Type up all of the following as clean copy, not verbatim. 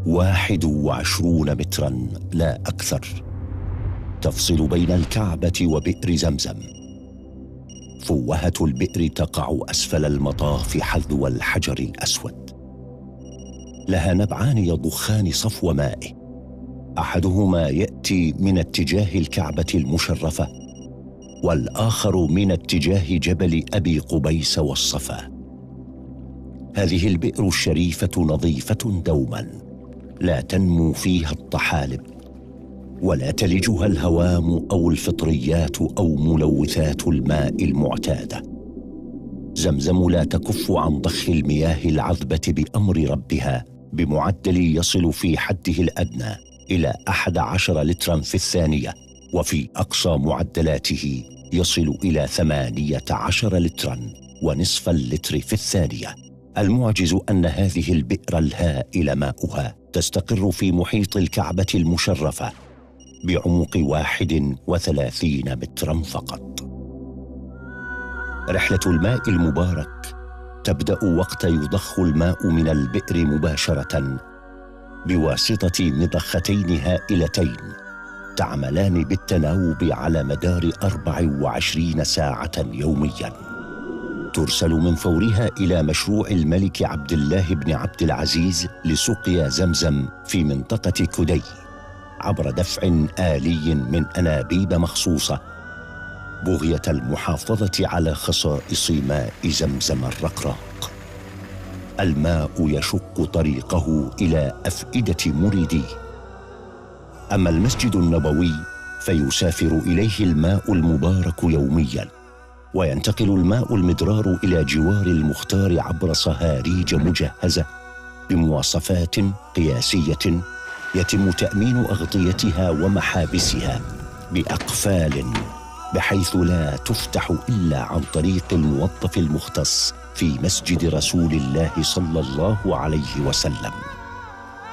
21 مترا لا أكثر، تفصل بين الكعبة وبئر زمزم. فوهة البئر تقع أسفل المطاف حذو الحجر الأسود. لها نبعان يضخان صفو مائه، أحدهما يأتي من اتجاه الكعبة المشرفة، والآخر من اتجاه جبل أبي قبيس والصفا. هذه البئر الشريفة نظيفة دوما، لا تنمو فيها الطحالب، ولا تلجها الهوام أو الفطريات أو ملوثات الماء المعتادة. زمزم لا تكف عن ضخ المياه العذبة بأمر ربها بمعدل يصل في حده الأدنى إلى 11 لترا في الثانية، وفي أقصى معدلاته يصل إلى 18 لترا ونصف اللتر في الثانية. المعجز أن هذه البئر الهائل ماؤها تستقر في محيط الكعبة المشرفة بعمق 31 مترا فقط. رحلة الماء المبارك تبدأ وقت يضخ الماء من البئر مباشرة بواسطة مضختين هائلتين تعملان بالتناوب على مدار 24 ساعة يومياً. ترسل من فورها إلى مشروع الملك عبد الله بن عبد العزيز لسقيا زمزم في منطقة كدي عبر دفع آلي من أنابيب مخصوصة، بغية المحافظة على خصائص ماء زمزم الرقراق. الماء يشق طريقه إلى أفئدة مريديه. أما المسجد النبوي فيسافر إليه الماء المبارك يومياً، وينتقل الماء المدرار إلى جوار المختار عبر صهاريج مجهزة بمواصفات قياسية يتم تأمين أغطيتها ومحابسها بأقفال، بحيث لا تفتح إلا عن طريق الموظف المختص في مسجد رسول الله صلى الله عليه وسلم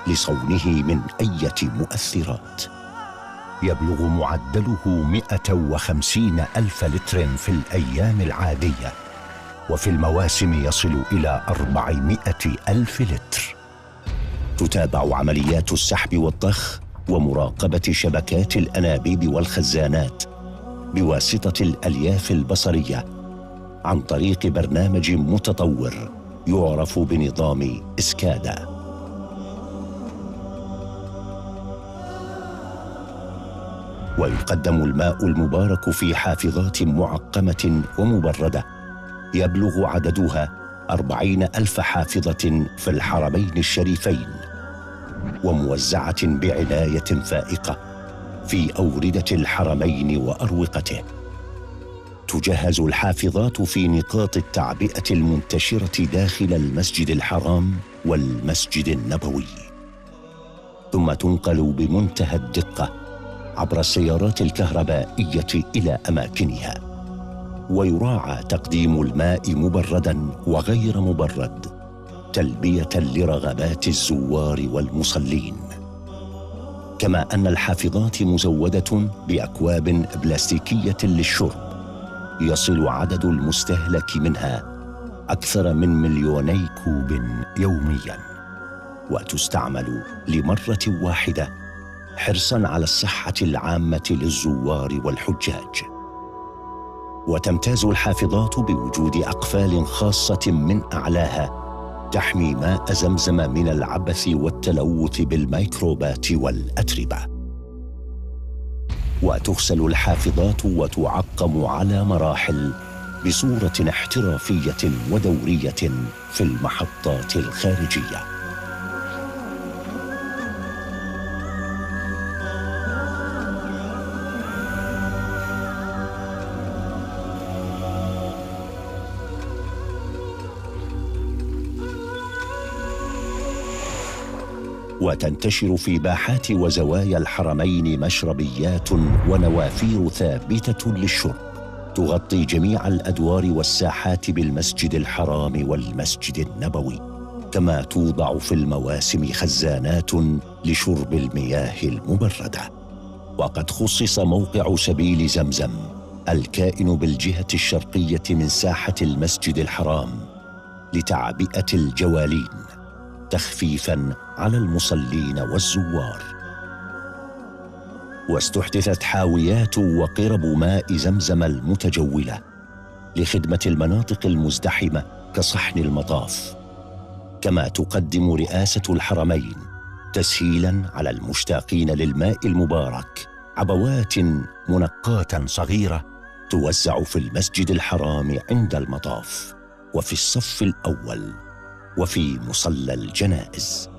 لصونه من أي مؤثرات. يبلغ معدله 150 ألف لتر في الأيام العادية، وفي المواسم يصل إلى 400 ألف لتر. تتابع عمليات السحب والضخ ومراقبة شبكات الأنابيب والخزانات بواسطة الألياف البصرية عن طريق برنامج متطور يعرف بنظام إسكادا. ويقدم الماء المبارك في حافظات معقمة ومبردة يبلغ عددها 40 ألف حافظة في الحرمين الشريفين، وموزعة بعناية فائقة في أوردة الحرمين وأروقته. تجهز الحافظات في نقاط التعبئة المنتشرة داخل المسجد الحرام والمسجد النبوي، ثم تنقل بمنتهى الدقة عبر السيارات الكهربائية إلى أماكنها. ويراعى تقديم الماء مبردا وغير مبرد تلبية لرغبات الزوار والمصلين. كما أن الحافظات مزودة بأكواب بلاستيكية للشرب يصل عدد المستهلك منها أكثر من 2,000,000 كوب يومياً، وتستعمل لمرة واحدة حرصاً على الصحة العامة للزوار والحجاج. وتمتاز الحافظات بوجود أقفال خاصة من أعلاها تحمي ماء زمزم من العبث والتلوث بالميكروبات والأتربة. وتغسل الحافظات وتعقم على مراحل بصورة احترافية ودورية في المحطات الخارجية. وتنتشر في باحات وزوايا الحرمين مشربيات ونوافير ثابتة للشرب تغطي جميع الأدوار والساحات بالمسجد الحرام والمسجد النبوي. كما توضع في المواسم خزانات لشرب المياه المبردة. وقد خصص موقع سبيل زمزم الكائن بالجهة الشرقية من ساحة المسجد الحرام لتعبئة الجوالين تخفيفاً على المصلين والزوار. واستحدثت حاويات وقرب ماء زمزم المتجولة لخدمة المناطق المزدحمة كصحن المطاف، كما تقدم رئاسة الحرمين تسهيلاً على المشتاقين للماء المبارك عبوات منقاة صغيرة توزع في المسجد الحرام عند المطاف وفي الصف الأول وفي مصلى الجنائز.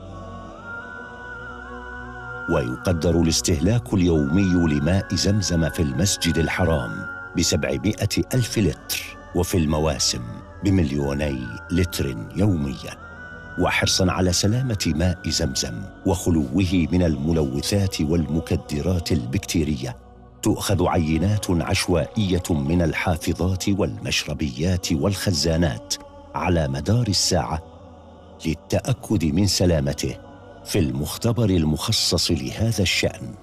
ويقدر الاستهلاك اليومي لماء زمزم في المسجد الحرام ب700,000 لتر، وفي المواسم ب2,000,000 لتر يومياً. وحرصاً على سلامة ماء زمزم وخلوه من الملوثات والمكدرات البكتيرية، تؤخذ عينات عشوائية من الحافظات والمشربيات والخزانات على مدار الساعة للتأكد من سلامته في المختبر المخصص لهذا الشأن.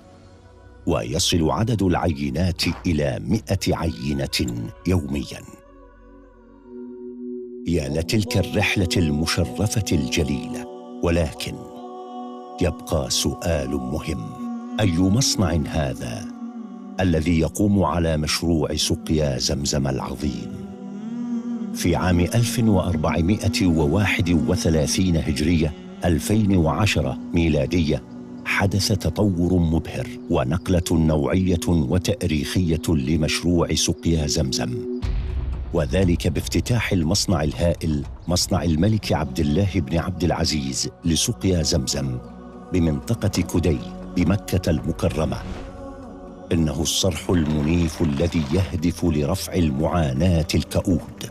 ويصل عدد العينات إلى 100 عينة يومياً. يا لتلك الرحلة المشرفة الجليلة، ولكن يبقى سؤال مهم: أي مصنع هذا الذي يقوم على مشروع سقيا زمزم العظيم؟ في عام 1431 هجرية 2010 ميلادية حدث تطور مبهر ونقلة نوعية وتاريخية لمشروع سقيا زمزم، وذلك بافتتاح المصنع الهائل مصنع الملك عبد الله بن عبد العزيز لسقيا زمزم بمنطقة كدي بمكة المكرمة. إنه الصرح المنيف الذي يهدف لرفع المعاناة الكؤود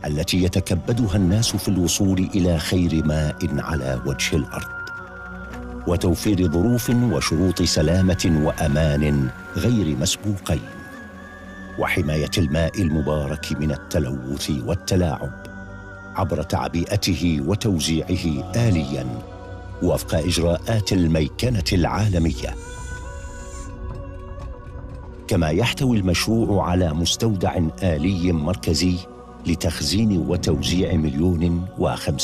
التي يتكبدها الناس في الوصول إلى خير ماء على وجه الأرض، وتوفير ظروف وشروط سلامة وأمان غير مسبوقين، وحماية الماء المبارك من التلوث والتلاعب عبر تعبئته وتوزيعه آلياً وفق إجراءات الميكنة العالمية. كما يحتوي المشروع على مستودع آلي مركزي لتخزين وتوزيع 1,050,000